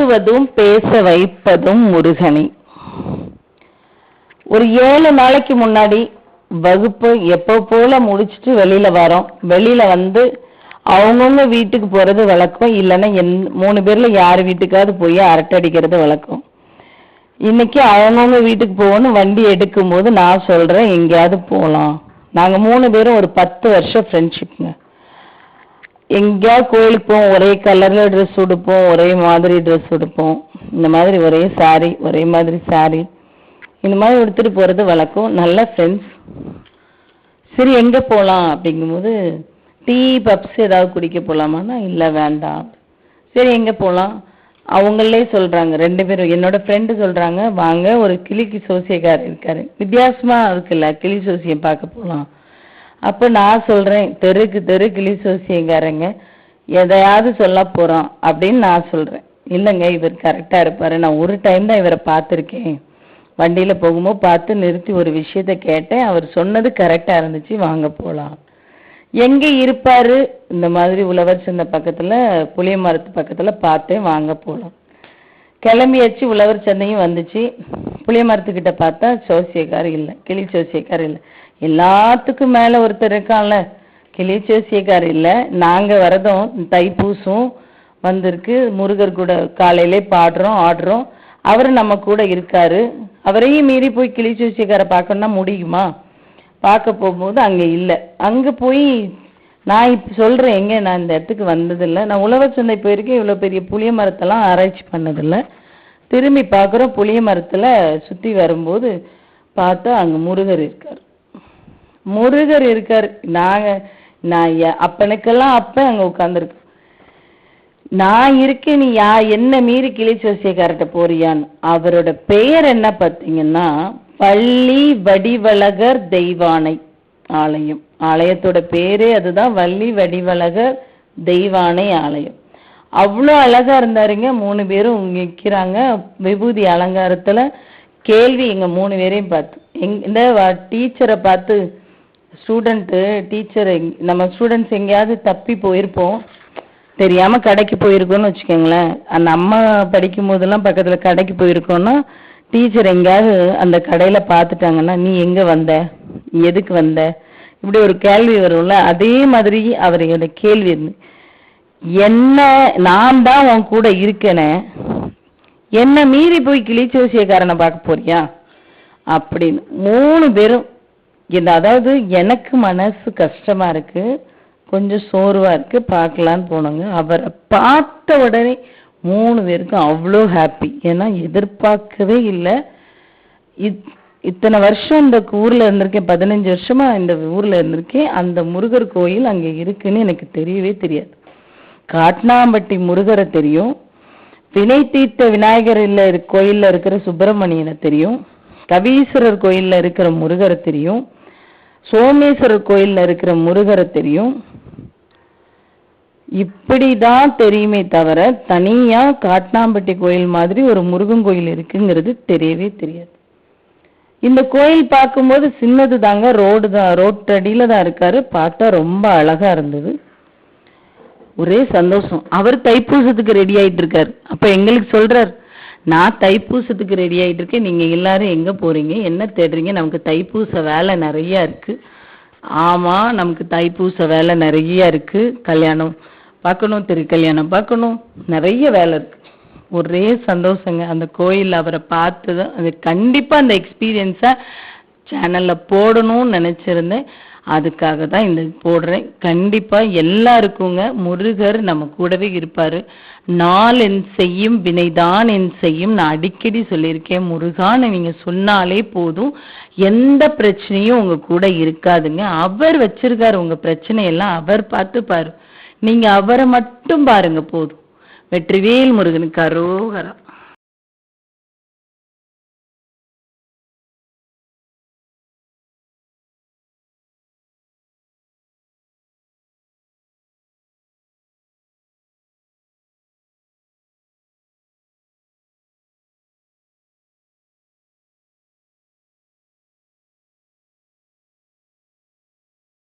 பேசுவதும் பேச வைப்பதும் முருகனை. ஒரு 7 நாளைக்கு முன்னாடி வகுப்பு எப்போ போல முடிச்சுட்டு வெளியில வரோம். வெளியில வந்து அவங்கவுங்க வீட்டுக்கு போறது வழக்கம். இல்லைன்னா 3 பேர்ல யார் வீட்டுக்காவது போய் அரட்டை அடிக்கிறது வழக்கம். இன்னைக்கு அவங்கவுங்க வீட்டுக்கு போகணும். வண்டி எடுக்கும் போது நான் சொல்றேன், எங்கேயாவது போகலாம். நாங்க 3 பேரும் ஒரு 10 வருஷம் ஃப்ரெண்ட்ஷிப்ங்க. எங்கேயாவது கோயிலுக்கு போவோம், ஒரே கலர்ல ட்ரெஸ் உடுப்போம், ஒரே மாதிரி ட்ரெஸ் உடுப்போம், இந்த மாதிரி ஒரே சாரி, ஒரே மாதிரி சாரி, இந்த மாதிரி எடுத்துட்டு போறது வழக்கம். நல்ல ஃப்ரெண்ட்ஸ். சரி எங்க போகலாம் அப்படிங்கும்போது, டீ பப்ஸ் ஏதாவது குடிக்க போகலாமான்னா இல்லை வேண்டாம். சரி எங்க போகலாம்? அவங்களே சொல்றாங்க, 2 பேரும். என்னோட ஃப்ரெண்டு சொல்றாங்க, வாங்க ஒரு கிளிக்கு சோசியக்காரர் இருக்காரு, வித்தியாசமா இருக்குல்ல, கிளி சோசியம் பார்க்க போகலாம். அப்போ நான் சொல்றேன், தெருக்கு தெரு கிளி சோசியக்காரங்க எதையாவது சொல்ல போறோம் அப்படின்னு நான் சொல்றேன். இல்லைங்க, இவர் கரெக்டா இருப்பாரு. நான் ஒரு டைம் தான் இவரை பார்த்துருக்கேன். வண்டியில போகும்போது பார்த்து நிறுத்தி ஒரு விஷயத்த கேட்டேன். அவர் சொன்னது கரெக்டா இருந்துச்சு, வாங்க போகலாம். எங்க இருப்பாரு? இந்த மாதிரி உழவர் சந்தை பக்கத்துல, புளிய மரத்து பக்கத்துல பார்த்தேன், வாங்க போகலாம். கிளம்பியாச்சு. உழவர் சந்தையும் வந்துச்சு. புளிய மரத்துக்கிட்ட பார்த்தா சோசியக்கார் இல்லை, கிளி சோசியக்கார் இல்லை. எல்லாத்துக்கும் மேல ஒருத்தர் இருக்கான்ல, கிளி சோசியக்கார் இல்லை. நாங்க வரதும் தைப்பூசம் வந்திருக்கு, முருகர் கூட காலையிலே பாடுறோம் ஆடுறோம். அவர் நம்ம கூட இருக்காரு. அவரையும் மீறி போய் கிளி சோசியக்காரை பார்க்கணும்னா முடியுமா? பார்க்க போகும்போது அங்கே இல்லை. அங்கே போய் நான் இப்போ சொல்கிறேன், எங்கே நான் இந்த இடத்துக்கு வந்ததில்லை, நான் உழவர் சந்தை போயிருக்கேன், இவ்வளோ பெரிய புளிய மரத்தெல்லாம் ஆராய்ச்சி பண்ணதில்லை. திரும்பி பார்க்குறோம், புளிய மரத்தில் சுற்றி வரும்போது பார்த்தா அங்கே முருகர் இருக்கார். முருகர் இருக்கார். நான் அப்பனுக்கெல்லாம் அப்போ அங்கே உட்காந்துருக்கு. நான் இருக்கேன், நீ என்ன மீறி கிளி சோசியக்கார்ட்ட போறியான்னு. அவரோட பெயர் என்ன பார்த்தீங்கன்னா, வள்ளி வடிவழகர் தெய்வானை ஆலயம். ஆலயத்தோட பேரே அதுதான், வள்ளி வடிவழகர் தெய்வானை ஆலயம். அவ்வளோ அழகா இருந்தாருங்க. 3 பேரும் நிற்கிறாங்க விபூதி அலங்காரத்துல. கேள்வி எங்க 3 பேரையும் பார்த்து, இந்த டீச்சரை பார்த்து, டீச்சர் நம்ம ஸ்டூடெண்ட்ஸ் எங்கேயாவது தப்பி போயிருப்போம், தெரியாம கடைக்கு போயிருக்கோம்னு வச்சுக்கோங்களேன். அந்த அம்மா படிக்கும் போதெல்லாம் பக்கத்துல கடைக்கு போயிருக்கோம்னா, டீச்சர் எங்கேயாவது அந்த கடையில பார்த்துட்டாங்கன்னா, நீ எங்க வந்த, எதுக்கு வந்த, இப்படி ஒரு கேள்வி வரும்ல. அதே மாதிரி அவரோட கேள்வி இருந்து, என்ன நான் தான் உன் கூட இருக்கேனே, என்ன மீறி போய் கிளி சோசியக்காரனை பார்க்க போறியா அப்படின்னு. 3 பேரும் அதாவது எனக்கு மனசு கஷ்டமா இருக்கு, கொஞ்சம் சோர்வா இருக்கு, பார்க்கலான்னு போனோங்க. அவரை பார்த்த உடனே 3 பேருக்கும் அவ்வளோ ஹாப்பி. ஏன்னா எதிர்பார்க்கவே இல்லை. இத்தனை வருஷம் இந்த ஊர்ல இருந்திருக்கேன், 15 வருஷமா இந்த ஊர்ல இருந்திருக்கேன். அந்த முருகர் கோயில் அங்க இருக்குன்னு எனக்கு தெரியவே தெரியாது. காட்னாம்பட்டி முருகரை தெரியும், வினை தீர்த்த விநாயகர் கோயில்ல இருக்கிற சுப்பிரமணியனை தெரியும், கவீஸ்வரர் கோயில்ல இருக்கிற முருகரை தெரியும், சோமேஸ்வரர் கோயில்ல இருக்கிற முருகரை தெரியும். இப்படிதான் தெரியுமே தவிர தனியா காட்னாம்பட்டி கோயில் மாதிரி ஒரு முருகன் கோயில் இருக்குங்கிறது தெரியவே தெரியாது. இந்த கோயில் பார்க்கும்போது சின்னது தாங்க, ரோட்டடியில தான் இருக்காரு. பார்த்தா ரொம்ப அழகா இருந்தது. ஒரே சந்தோஷம். அவர் தைப்பூசத்துக்கு ரெடி ஆயிட்டு இருக்காரு. அப்ப எங்களுக்கு சொல்றார், நான் தைப்பூசத்துக்கு ரெடி ஆயிட்டு இருக்கேன், நீங்க எல்லாரும் எங்க போறீங்க, என்ன தேடுறீங்க, நமக்கு தைப்பூச வேலை நிறைய இருக்கு. ஆமா, நமக்கு தைப்பூச வேலை நிறைய இருக்கு, கல்யாணம் பார்க்கணும், கல்யாணம் பார்க்கணும், நிறைய வேலை இருக்கு. ஒரே சந்தோஷங்க. அந்த கோயில் அவரை பார்த்தது, அது கண்டிப்பா அந்த எக்ஸ்பீரியன்ஸை சேனல்ல போடணும்னு நினைச்சிருந்தேன். அதுக்காக தான் இந்த போடுறேன். கண்டிப்பா எல்லாருக்குங்க முருகர் நம்ம கூடவே இருப்பாரு. நாள் என் செய்யும் வினைதான் என் செய்யும். நான் அடிக்கடி சொல்லியிருக்கேன், முருகான்னு நீங்க சொன்னாலே போதும், எந்த பிரச்சனையும் உங்க கூட இருக்காதுங்க. அவர் வச்சிருக்காரு உங்க பிரச்சனையெல்லாம், அவர் பார்த்துப்பாரு. நீங்க அவரை மட்டும் பாருங்க போதும். வெற்றிவேல் முருகனுக்கு அரோகரா.